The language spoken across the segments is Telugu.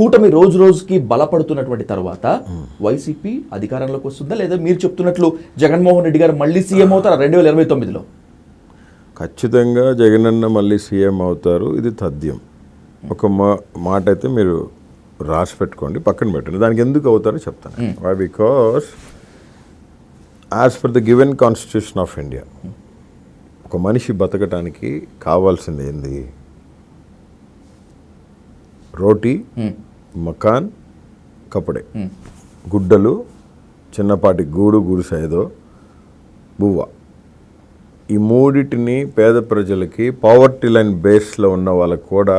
కూటమి రోజు రోజుకి బలపడుతున్నటువంటి తర్వాత వైసీపీ అధికారంలోకి వస్తుందా, లేదా మీరు చెప్తున్నట్లు జగన్మోహన్ రెడ్డి గారు మళ్ళీ సీఎం అవుతారా 2029లో? ఖచ్చితంగా జగనన్న మళ్ళీ సీఎం అవుతారు, ఇది తథ్యం. ఒక మాట అయితే మీరు రాసి పెట్టుకోండి, పక్కన పెట్టండి. దానికి ఎందుకు అవుతారో చెప్తాను. Why? Because as per the given constitution of India, ఒక మనిషి బతకటానికి కావాల్సింది ఏంది? రోటీ, మకాన్, కపడే, గుడ్డలు, చిన్నపాటి గూడు గుడిసైదో, బువ్వ. ఈ మూడిటిని పేద ప్రజలకి, పావర్టీ లైన్ బేస్లో ఉన్న వాళ్ళకు కూడా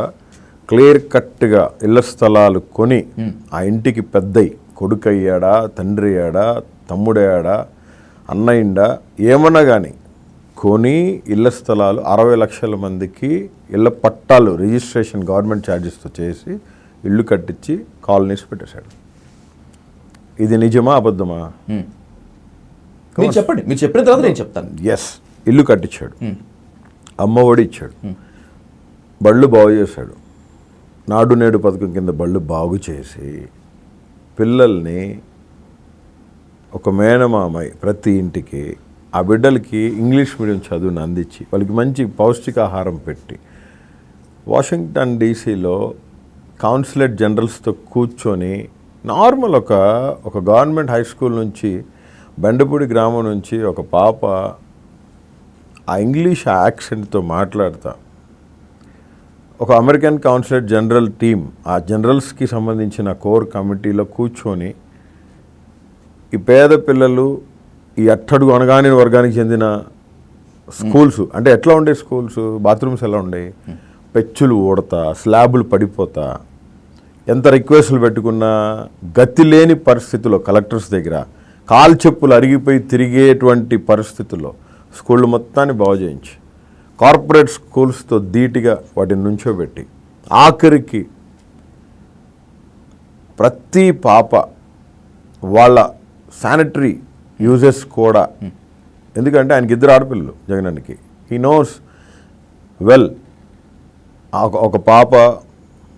క్లియర్ కట్గా ఇళ్ల స్థలాలు కొని ఆ ఇంటికి పెద్దయి, కొడుకు అయ్యాడా, తండ్రి అయ్యాడా, తమ్ముడయ్యాడా, అన్నయ్యండా, ఏమన్నా కానీ కొని ఇళ్ల స్థలాలు 60 లక్షల మందికి ఇళ్ల పట్టాలు రిజిస్ట్రేషన్ గవర్నమెంట్ ఛార్జెస్తో చేసి ఇల్లు కట్టించి కాలనీస్ పెట్టేశాడు. ఇది నిజమా అబద్ధమా? మీరు చెప్పండి, మీరు చెప్పిన తర్వాత నేను చెప్తాను. ఎస్, ఇల్లు కట్టించాడు, అమ్మ ఒడి ఇచ్చాడు, బళ్ళు బాగు చేశాడు, నాడు నేడు పథకం కింద బళ్ళు బాగు చేసి పిల్లల్ని ఒక మేనమామై ప్రతి ఇంటికి ఆ బిడ్డలకి ఇంగ్లీష్ మీడియం చదువుని అందించి వాళ్ళకి మంచి పౌష్టికాహారం పెట్టి వాషింగ్టన్ డీసీలో కౌన్సిలేట్ జనరల్స్తో కూర్చొని నార్మల్ ఒక గవర్నమెంట్ హై స్కూల్ నుంచి బెండపూడి గ్రామం నుంచి ఒక పాప ఆ ఇంగ్లీష్ యాక్సెంట్తో మాట్లాడతా ఒక అమెరికన్ కౌన్సిలేట్ జనరల్ టీమ్, ఆ జనరల్స్కి సంబంధించిన కోర్ కమిటీలో కూర్చొని ఈ పేద పిల్లలు, ఈ అట్టడుగు అనగాని వర్గానికి చెందిన స్కూల్స్, అంటే ఎట్లా ఉండే స్కూల్స్, బాత్రూమ్స్ ఎలా ఉండే, పెచ్చులు ఊడతా, స్లాబులు పడిపోతా, ఎంత రిక్వెస్ట్లు పెట్టుకున్నా గతి లేని పరిస్థితుల్లో కలెక్టర్స్ దగ్గర కాలు చెప్పులు అరిగిపోయి తిరిగేటువంటి పరిస్థితుల్లో స్కూళ్ళు మొత్తాన్ని బాగు చేయించి కార్పొరేట్ స్కూల్స్తో ధీటుగా వాటిని నుంచోబెట్టి ఆఖరికి ప్రతి పాప వాళ్ళ శానిటరీ యూజెస్ కూడా, ఎందుకంటే ఆయనకి 2 ఆడపిల్లలు జగనన్నకి, హీ నోస్ వెల్ ఒక పాప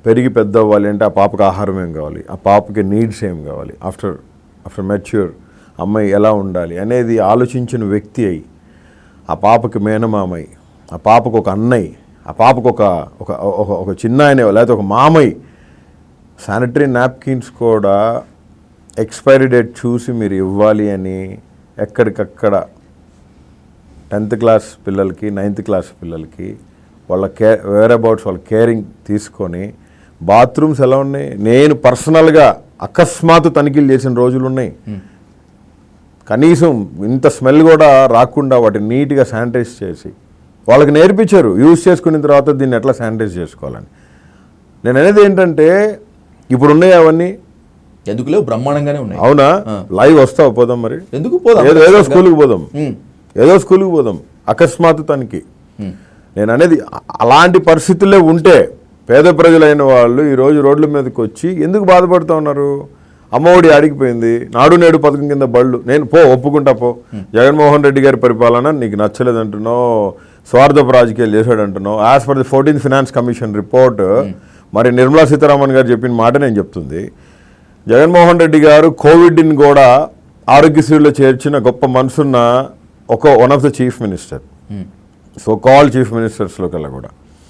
పెరిగి పెద్ద అవ్వాలి అంటే ఆ పాపకి ఆహారం ఏం కావాలి, ఆ పాపకి నీడ్స్ ఏం కావాలి, ఆఫ్టర్ మెచ్యూర్ అమ్మాయి ఎలా ఉండాలి అనేది ఆలోచించిన వ్యక్తి అయి ఆ పాపకి మేనమామయ్య, ఆ పాపకు ఒక అన్నయ్య, ఆ పాపకు ఒక చిన్న ఆయన లేకపోతే ఒక మామయ్య శానిటరీ నాప్కిన్స్ కూడా ఎక్స్పైరీ డేట్ చూసి మీరు ఇవ్వాలి అని ఎక్కడికక్కడ 10th క్లాస్ పిల్లలకి, 9th క్లాస్ పిల్లలకి వాళ్ళ వేరబౌట్స్ వాళ్ళ కేరింగ్ తీసుకొని బాత్రూమ్స్ ఎలా ఉన్నాయి, నేను పర్సనల్గా అకస్మాత్తు తనిఖీలు చేసిన రోజులు ఉన్నాయి. కనీసం ఇంత స్మెల్ కూడా రాకుండా వాటిని నీట్గా శానిటైజ్ చేసి వాళ్ళకి నేర్పించారు, యూజ్ చేసుకున్న తర్వాత దీన్ని ఎట్లా శానిటైజ్ చేసుకోవాలని. నేను అనేది ఏంటంటే ఇప్పుడు ఉన్నాయి అవన్నీ ఎందుకు లేవు, బ్రహ్మాండంగానే ఉన్నాయి. అవునా? లైవ్ వస్తావు, పోదాం మరి. ఎందుకు పోదాం? ఏదో స్కూల్కి పోదాం, ఏదో స్కూల్కి పోదాం, అకస్మాత్తు తనకి. నేను అనేది అలాంటి పరిస్థితుల్లో ఉంటే పేద ప్రజలైన వాళ్ళు ఈరోజు రోడ్ల మీదకి వచ్చి ఎందుకు బాధపడుతూ ఉన్నారు? అమ్మఒడి ఆడిగిపోయింది, నాడు నేడు పథకం కింద బళ్ళు, నేను ఒప్పుకుంటా పో, జగన్మోహన్ రెడ్డి గారి పరిపాలన నీకు నచ్చలేదంటున్నావు, స్వార్థపు రాజకీయాలు చేశాడంటున్నావు. As per the 14th finance commission report, మరి నిర్మలా సీతారామన్ గారు చెప్పిన మాట నేను చెప్తుంది. జగన్మోహన్ రెడ్డి గారు కోవిడ్ని కూడా ఆరోగ్యశ్రీలో చేర్చిన గొప్ప మనసున్న one of the chief minister, so called chief మినిస్టర్స్లో కల్లా కూడా.